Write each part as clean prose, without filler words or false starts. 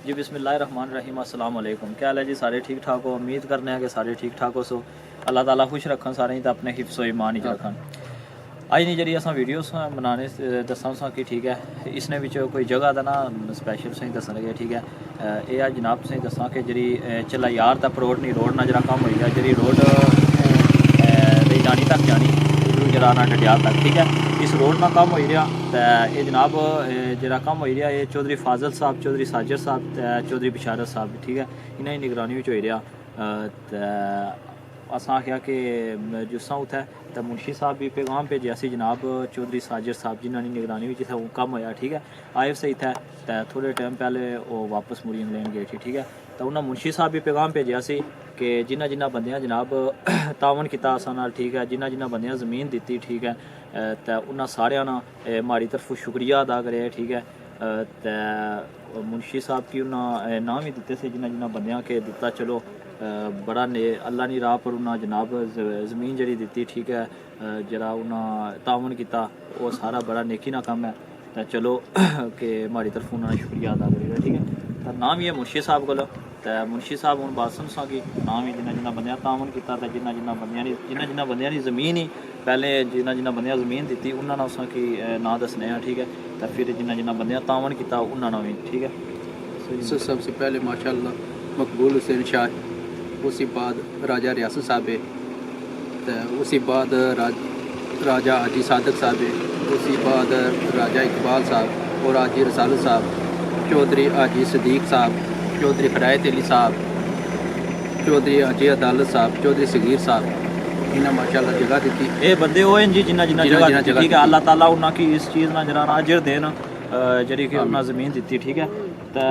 جی बिस्मिल्लाहिर्रहमानिर्रहीम अस्सलाम वालेकुम। क्या हाल है जी? सारे ठीक ठाक हो? उम्मीद करने हैं कि सारे ठीक ठाक हो। सो अल्लाह ताला खुश रखन सारे ते अपने हिफ्ज़ व ईमान च रखन। अज नी जी अस वीडियोस बनाने दसा तुसें कि ठीक है इसने बिच कोई जगह का ना स्पैशल तुसें दस्सन लगे। ठीक है ये अज जनाब तुसें दस्सां कि जी चलायार दा परोटनी रोड ना जरा कम होई जी रोड रेजानी तक जानी इधरों जरा ना डडियाल तक। ठीक है इस रोड ना कम हो रहा तो ये जनाब जरा कम हो रहा ये चौधरी फाजल साहब, चौधरी साजिद साहब, चौधरी बिशारत साहब। ठीक है इन्होंने निगरानी में हो रहा। असां आख्या कि जुस्सां उत्थै तो मुंशी साहब भी पैगाम भेजा सी जनाब चौधरी साजिद साहब जिन्होंने निगरानी में जित्थै कम होया। ठीक है आए से इत्थै तो थोड़े टाइम पहले वो वापस मुड़ी इंग्लैंड गए थे। ठीक है तो उन्होंने मुंशी साहब भी पैगाम भेजा सी कि जिन्होंने बंदियां जनाब तावन किया असां नाल। ठीक है जिन्होंने बंदियां ज़मीन दी। ठीक है तो उन्होंने सारिया ना माड़ी तरफों शुक्रिया अदा करे। ठीक है तो मुंशी साहब की उन्हें नाम ही दिते से जिन्होंने बंदियां के दिता चलो बड़ा ने अल्लाह नी राह पर उन्हें जनाब ज़मीन जड़ी दी। ठीक है जरा उन्हें तावन किया वो सारा बड़ा नेकी ना काम है तो चलो कि माड़ी तरफ उन्होंने शुक्रिया अदा करेगा। ठीक है तो नाम ही है मुंशी साहब को तो मुंशी साहब हूँ बात सुन कि नाम ही जिन्हें बंदियां तावन किया तो जिन्हें बंदियां की ज़मीन ही पहले जिन्हें बंदियां ज़मीन दी उन्होंने उस की ना दसने हैं। ठीक है तो फिर जिन्हें बंदियां तावन किया उन्होंने भी। ठीक है सबसे पहले माशाअल्लाह मकबूल हुसैन शाह, उसी बाद राजा रियासत साहब है, तो उसी बाद राजा हाजी सादक साहब है, उसी बाद राजा इकबाल साहब और हाजी रसालत साहब, चौधरी हाजी सदीक साहब, चौधरी फरायत अली साहब, चौधरी हाजी अदालत साहब, चौधरी सगीर साहब इन्हें माशाअल्लाह जगह दी। ये बंदे वो हैं जी जिन्ना जगह। ठीक है अल्लाह ताला उन्होंने की इस चीज़ ना जरा अजर देन जी कि उन्हें ज़मीन दी। ठीक है तो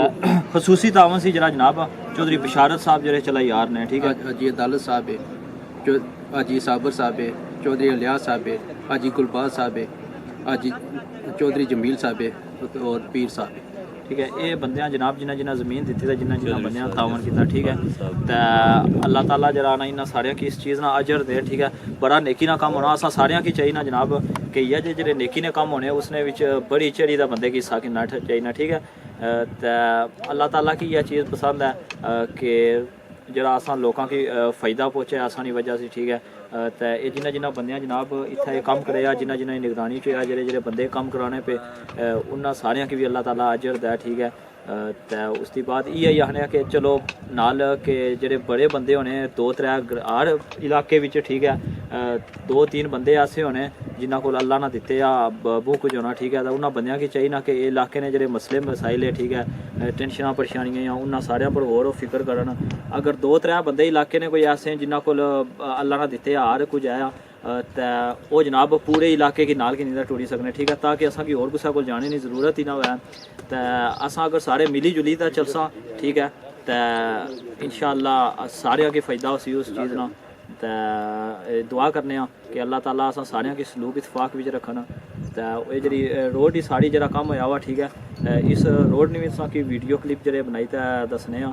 खसूसी तावन से जरा जनाब चौधरी बिशारत साहब जरे चलायार ने। ठीक है हाजी अदालत साहब है, हाजी साबर साहब है, चौधरी अलियास साहब है, हाजी गुलबाज साहब है, हाजी चौधरी जमील साहब है और पीर साहब है। ठीक है ये बंदियां जनाब जिन्हें ज़मीन दी तो जिन्हें बंदियां तावन किया। ठीक है तो अल्लाह ताला जरा ना इन्होंने सारिया की इस चीज़ ना अजर दे। ठीक है बड़ा नेकी ना कम होना असा सारिया की चाहिए ना जनाब कि ये जे नेकी ने कम होने उसने विच बड़ी चढ़ी दा बंदे की हिस्सा किन्ना चाहिए। ठीक है तो अल्लाह ताला की यह चीज़ पसंद है कि जरा असा लोगों की फ़ायदा पहुँचे आसानी वजह से। ठीक है तो ये जिन्हें बंदियां जनाब इत्थे कम करे जिन्हें निगरानी च जेह्ड़े बंदे कम कराने पे उन्होंने सारिया की भी अल्लाह ताला अजर दे। ठीक है तो उसकी बाद इयै आखने कि चलो नाल के जेह्ड़े बड़े बंदे होने दो त्रै हर इलाके विच। ठीक है दो तीन बंदे ऐसे होने जिन्हों को अल्लाह ना दिते या बहुत कुछ होना। ठीक है तो उन्होंने बंदियां की चाहिए ना कि इलाके ने जेह्ड़े मसले मसाइल है। ठीक है टेंशनां परेशानियां उन्होंने सारिया पर गौर फिक्र करन। अगर दो त्रै बंदे इलाके ने कोई ऐसे जिन्हों को अल्लाह ना दिते हर कुछ है तो वो जनाब पूरे इलाके की नाल की नहीं टुरी सकने। ठीक है ताकि असा की होर कुसै को जाने की ज़रूरत ही ना हो तो असा अगर सारे मिली जुली तो चलसा। ठीक है तो इंशाअल्लाह सारे की फ़ायदा उसी उस चीज़ ना तो दुआ करने कि अल्लाह ताला असा सारिया की सलूक इतफाक विच रखन। तो ये जी रोड ही साड़ी जरा कम होया वा। ठीक है इस रोड ने भी असा की वीडियो क्लिप जरे बनाई तो दसने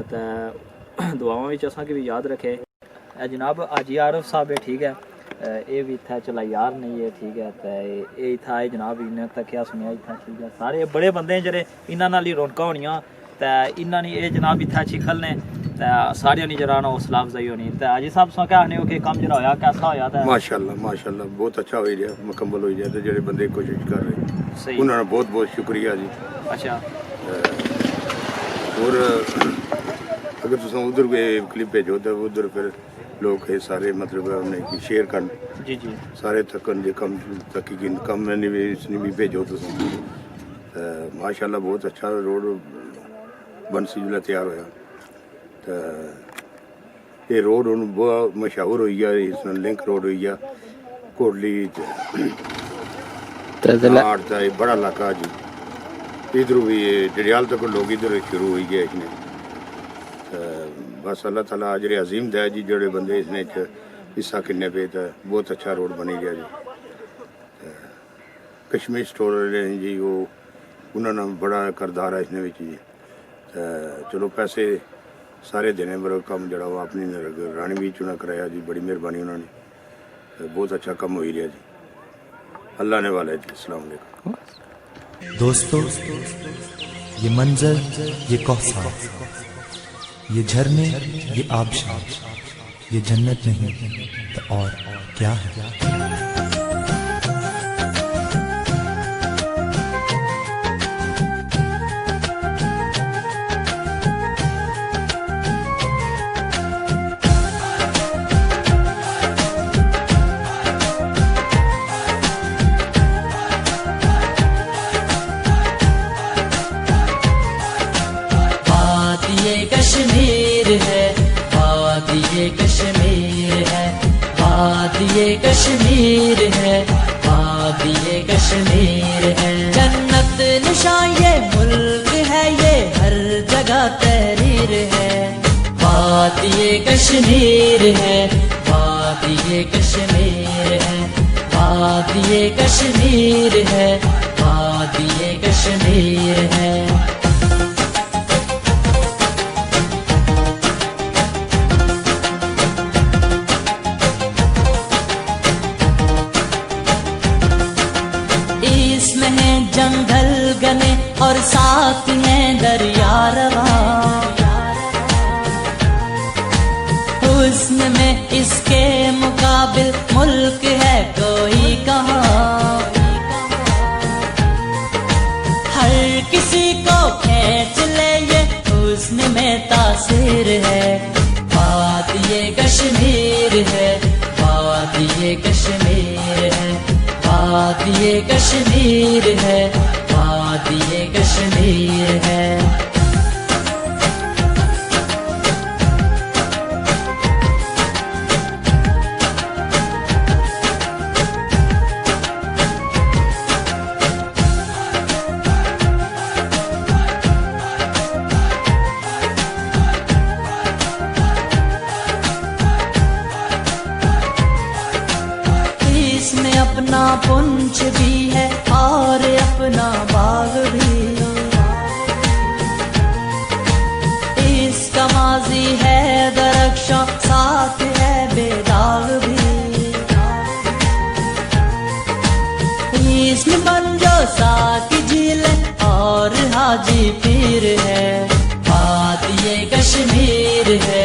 तो दुआवां विच असा की भी याद रखे। जनाब हाजी आरफ साहब है। ठीक है ये भी इतना चलायार नहीं है। ठीक है तो ये इतना जनाब इन्हें तक क्या सुनिया इतना। ठीक है सारे बड़े बंदे जरे इन्होंने नाल ही रौनक होनियां तो इन्होंने ये जनाब इतना चिखल ने तो सारिया नहीं जरा ना हौसला अफजाई होनी। तो हाजी साहब सो क्या आने हो कि कम जरा होया कैसा होया था? माशाअल्लाह बहुत अच्छा हो गया मुकम्मल हो गया तो जेडे बंदे कोशिश कर रहे सही उन्होंने बहुत बहुत शुक्रिया जी। अच्छा और अगर तुम उधर क्लिप भेजो तो उधर फिर लोग ये सारे मतलब उन्हें शेयर कर जी जी सारे थकन जो कम तक कम भी भेजो तुम माशाअल्लाह बहुत अच्छा रोड बनसी जिला तैयार होया तो ये रोड हूँ बहुत मशहूर हो गया इस लिंक रोड हो गया कोटली आठ का बड़ा इलाका जी इधरों भी डडियाल तक लोग इधर शुरू हो गया इसने बस अल्लाह ताला अजर अजीम दे जी जोड़े बंदे इसने हिस्सा किन्ने पे तो बहुत अच्छा रोड बनी गया जी। कश्मीर स्टोर जी वो उन्होंने बड़ा करदार है इसने जी तो चलो पैसे सारे देने पर कम जरा वो अपनी रानी भी चुना कराया जी बड़ी मेहरबानी उन्होंने बहुत अच्छा कम हो ही रहा जी अल्लाह ने वाला है जी। अस्सलाम वालेकुम दोस्तों یہ منظر، یہ کوثر، یہ جھرنے، یہ آبشار، یہ جنت نہیں تو اور کیا ہے؟ کشمیر ہے، وادی کشمیر ہے، وادی کشمیر ہے، وادی کشمیر ہے، جنت نشاں یہ ملک ہے، یہ ہر جگہ تحریر ہے، وادی کشمیر ہے، وادی کشمیر ہے، وادی کشمیر ہے، وادی کشمیر ہے۔ اس میں ہیں جنگل گنے اور ساتھ ہیں دریا رواں، حسن میں اس کے مقابل ملک ہے کوئی کہاں، ہر کسی کو کھینچ لے یہ حسن میں تاثیر ہے، وادی کشمیر ہے، وادی کشمیر ہے، وادی کشمیر ہے، وادی کشمیر ہے۔ اس میں اپنا پنچ بھی ہے اور اپنا باغ بھی، اس کا ماضی ہے درخشاں ساتھ ہے بے داغ بھی، اس میں بنجو ساک جھیل اور حاجی پیر ہے، وادی کشمیر ہے،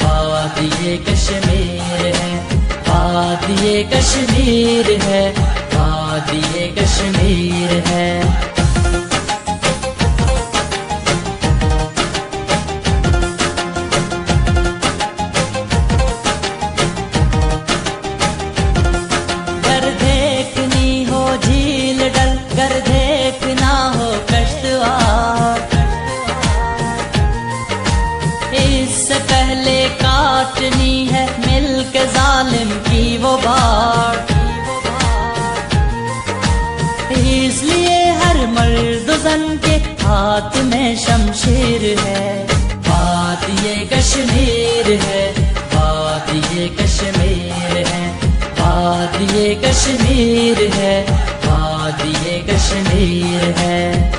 وادی کشمیر ہے، وادی کشمیر ہے، وادی کشمیر ہے۔ گر دیکھنی ہو جھیل ڈل، گر دیکھنا ہو کشتواڑ، اس سے پہلے کاٹنی ہے مل کے ظالم کی وہ باڑ، اس لیے ہر مرد زن کے ہاتھ میں شمشیر ہے، وادی کشمیر ہے، وادی کشمیر ہے، وادی کشمیر ہے، وادی کشمیر ہے۔